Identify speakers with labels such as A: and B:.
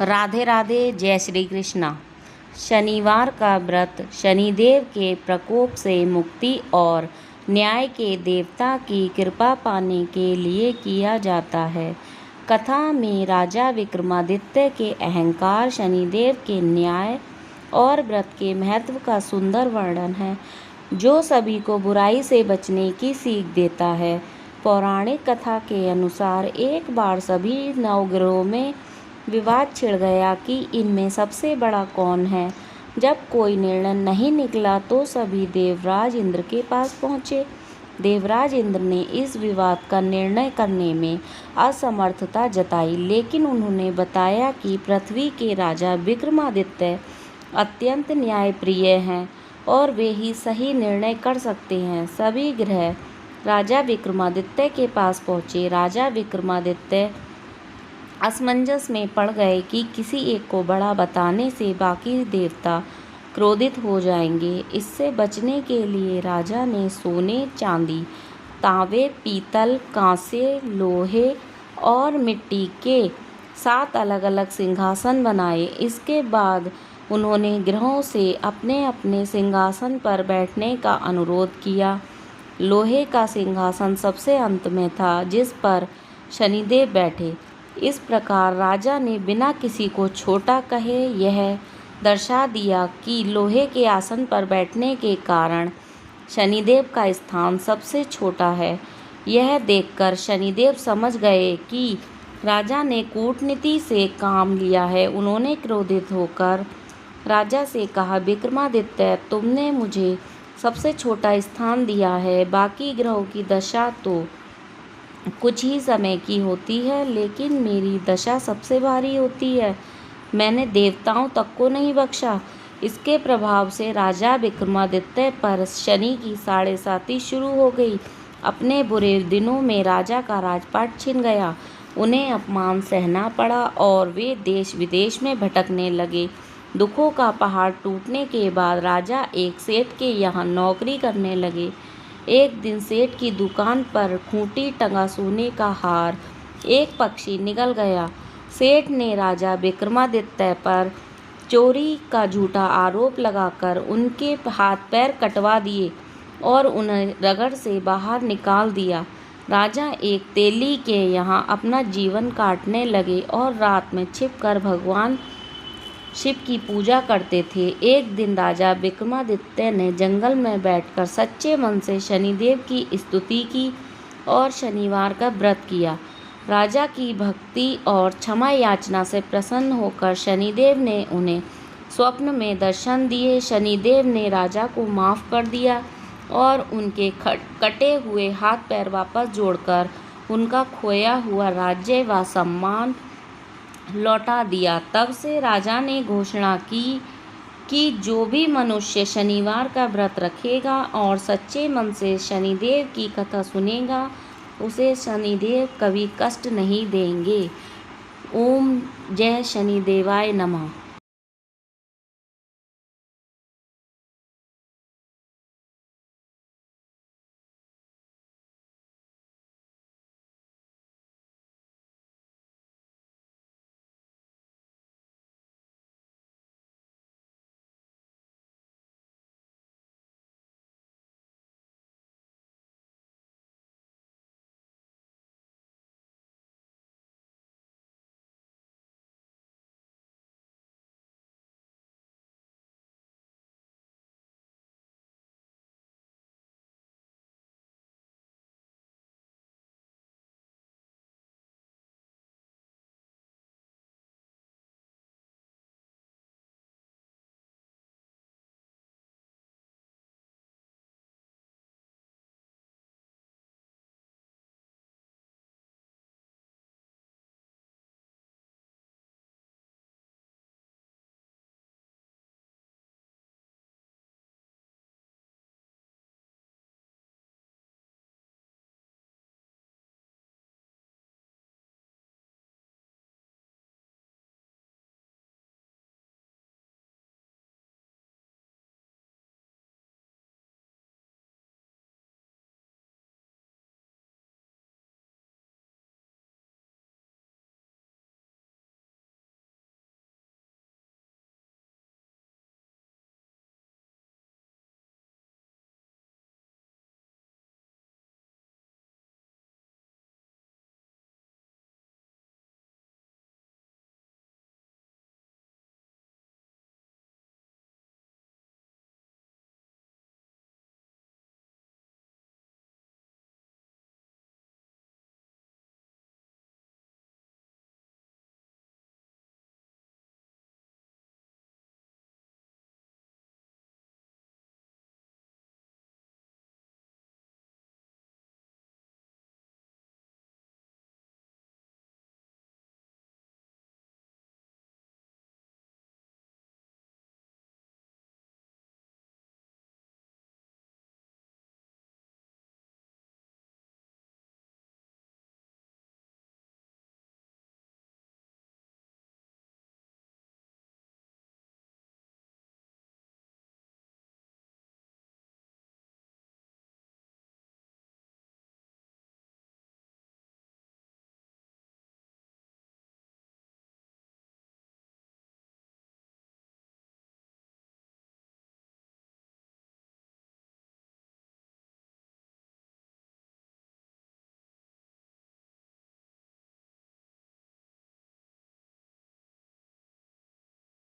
A: राधे राधे। जय श्री कृष्णा। शनिवार का व्रत शनिदेव के प्रकोप से मुक्ति और न्याय के देवता की कृपा पाने के लिए किया जाता है। कथा में राजा विक्रमादित्य के अहंकार, शनिदेव के न्याय और व्रत के महत्व का सुंदर वर्णन है, जो सभी को बुराई से बचने की सीख देता है। पौराणिक कथा के अनुसार एक बार सभी नवग्रहों में विवाद छिड़ गया कि इनमें सबसे बड़ा कौन है। जब कोई निर्णय नहीं निकला तो सभी देवराज इंद्र के पास पहुँचे। देवराज इंद्र ने इस विवाद का निर्णय करने में असमर्थता जताई, लेकिन उन्होंने बताया कि पृथ्वी के राजा विक्रमादित्य अत्यंत न्यायप्रिय हैं और वे ही सही निर्णय कर सकते हैं। सभी ग्रह राजा विक्रमादित्य के पास पहुँचे। राजा विक्रमादित्य असमंजस में पड़ गए कि किसी एक को बड़ा बताने से बाकी देवता क्रोधित हो जाएंगे। इससे बचने के लिए राजा ने सोने, चांदी, तांबे, पीतल, कांसे, लोहे और मिट्टी के 7 अलग अलग सिंहासन बनाए। इसके बाद उन्होंने ग्रहों से अपने अपने सिंहासन पर बैठने का अनुरोध किया। लोहे का सिंहासन सबसे अंत में था, जिस पर शनिदेव बैठे। इस प्रकार राजा ने बिना किसी को छोटा कहे यह दर्शा दिया कि लोहे के आसन पर बैठने के कारण शनिदेव का स्थान सबसे छोटा है। यह देखकर शनिदेव समझ गए कि राजा ने कूटनीति से काम लिया है। उन्होंने क्रोधित होकर राजा से कहा, विक्रमादित्य, तुमने मुझे सबसे छोटा स्थान दिया है। बाकी ग्रहों की दशा तो कुछ ही समय की होती है, लेकिन मेरी दशा सबसे भारी होती है। मैंने देवताओं तक को नहीं बख्शा। इसके प्रभाव से राजा विक्रमादित्य पर शनि की 7.5 शुरू हो गई। अपने बुरे दिनों में राजा का राजपाट छिन गया। उन्हें अपमान सहना पड़ा और वे देश विदेश में भटकने लगे। दुखों का पहाड़ टूटने के बाद राजा एक सेठ के यहाँ नौकरी करने लगे। एक दिन सेठ की दुकान पर खूंटी टंगा सोने का हार एक पक्षी निगल गया। सेठ ने राजा विक्रमादित्य पर चोरी का झूठा आरोप लगाकर उनके हाथ पैर कटवा दिए और उन्हें नगर से बाहर निकाल दिया। राजा एक तेली के यहाँ अपना जीवन काटने लगे और रात में छिपकर भगवान शिव की पूजा करते थे। एक दिन राजा विक्रमादित्य ने जंगल में बैठकर सच्चे मन से शनिदेव की स्तुति की और शनिवार का व्रत किया। राजा की भक्ति और क्षमा याचना से प्रसन्न होकर शनिदेव ने उन्हें स्वप्न में दर्शन दिए। शनिदेव ने राजा को माफ़ कर दिया और उनके कटे हुए हाथ पैर वापस जोड़कर उनका खोया हुआ राज्य व सम्मान लौटा दिया। तब से राजा ने घोषणा की कि जो भी मनुष्य शनिवार का व्रत रखेगा और सच्चे मन से शनिदेव की कथा सुनेगा, उसे शनिदेव कभी कष्ट नहीं देंगे। ओम जय शनिदेवाय नमः।